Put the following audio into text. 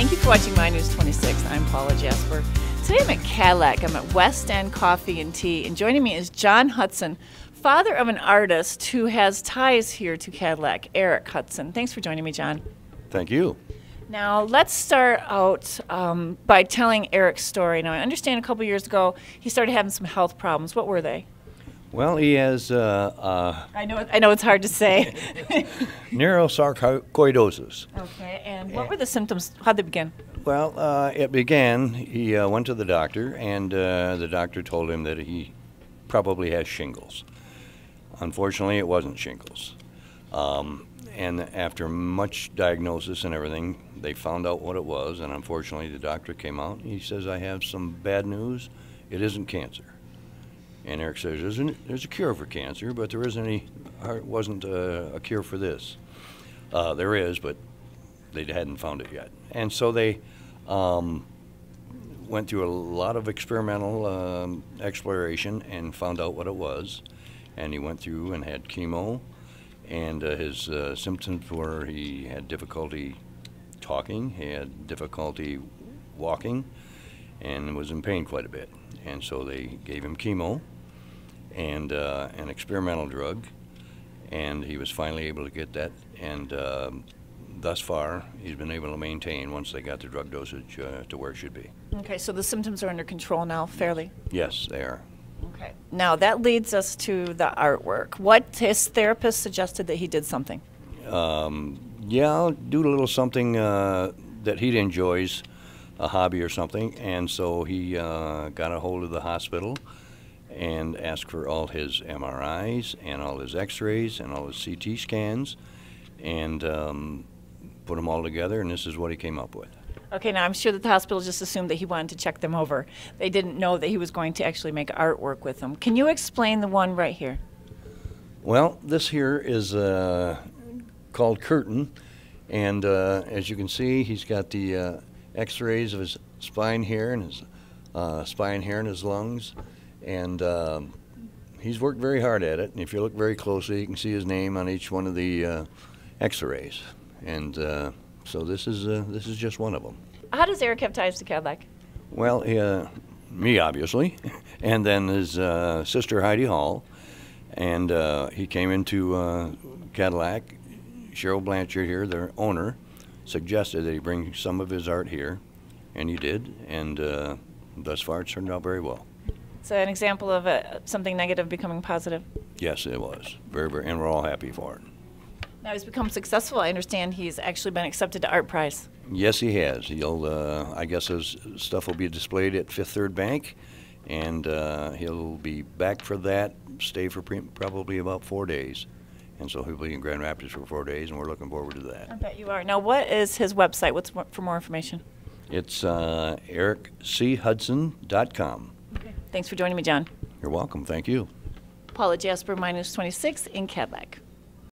Thank you for watching My News 26. I'm Paula Jasper. Today I'm at Cadillac. I'm at West End Coffee and Tea, and joining me is John Hudson, father of an artist who has ties here to Cadillac, Eric Hudson. Thanks for joining me, John. Thank you. Now, let's start out by telling Eric's story. Now, I understand a couple years ago he started having some health problems. What were they? Well, he has I know it's hard to say. Neurosarcoidosis. Okay, and what were the symptoms? How'd they begin? Well, it began, he went to the doctor, and the doctor told him that he probably has shingles. Unfortunately, it wasn't shingles. And after much diagnosis and everything, they found out what it was, and unfortunately the doctor came out and he says, I have some bad news, it isn't cancer. And Eric says, there's a cure for cancer, but there wasn't a cure for this. There is, but they hadn't found it yet. And so they went through a lot of experimental exploration and found out what it was. And he went through and had chemo, and his symptoms were he had difficulty talking, he had difficulty walking, and was in pain quite a bit. And so they gave him chemo and an experimental drug, and he was finally able to get that, and thus far he's been able to maintain, once they got the drug dosage, to where it should be. Okay, so the symptoms are under control now, fairly? Yes, they are. Okay. Now that leads us to the artwork. What his therapist suggested that he did something? Yeah, do a little something that he enjoys, a hobby or something, and so he got a hold of the hospital and asked for all his MRIs and all his x-rays and all his CT scans, and put them all together, and this is what he came up with. Okay, now I'm sure that the hospital just assumed that he wanted to check them over. They didn't know that he was going to actually make artwork with them. Can you explain the one right here? Well, this here is called Curtain, and as you can see, he's got the x-rays of his spine here and his spine here and his lungs, and he's worked very hard at it. And if you look very closely, you can see his name on each one of the x-rays, and so this is just one of them. How does Eric have ties to Cadillac? Well, me obviously, and then his sister Heidi Hall, and he came into Cadillac. Cheryl Blanchard here, their owner, suggested that he bring some of his art here, and he did, and thus far it's turned out very well. So an example of something negative becoming positive? Yes, it was. Very, very, and we're all happy for it. Now he's become successful. I understand he's actually been accepted to Art Prize. Yes, he has. He'll, I guess his stuff will be displayed at Fifth Third Bank, and he'll be back for that, stay for probably about 4 days. And so he'll be in Grand Rapids for 4 days, and we're looking forward to that. I bet you are. Now, what is his website? What's for more information? It's ericchudson.com. Okay. Thanks for joining me, John. You're welcome. Thank you. Paula Jasper, My News 26 in Cadillac.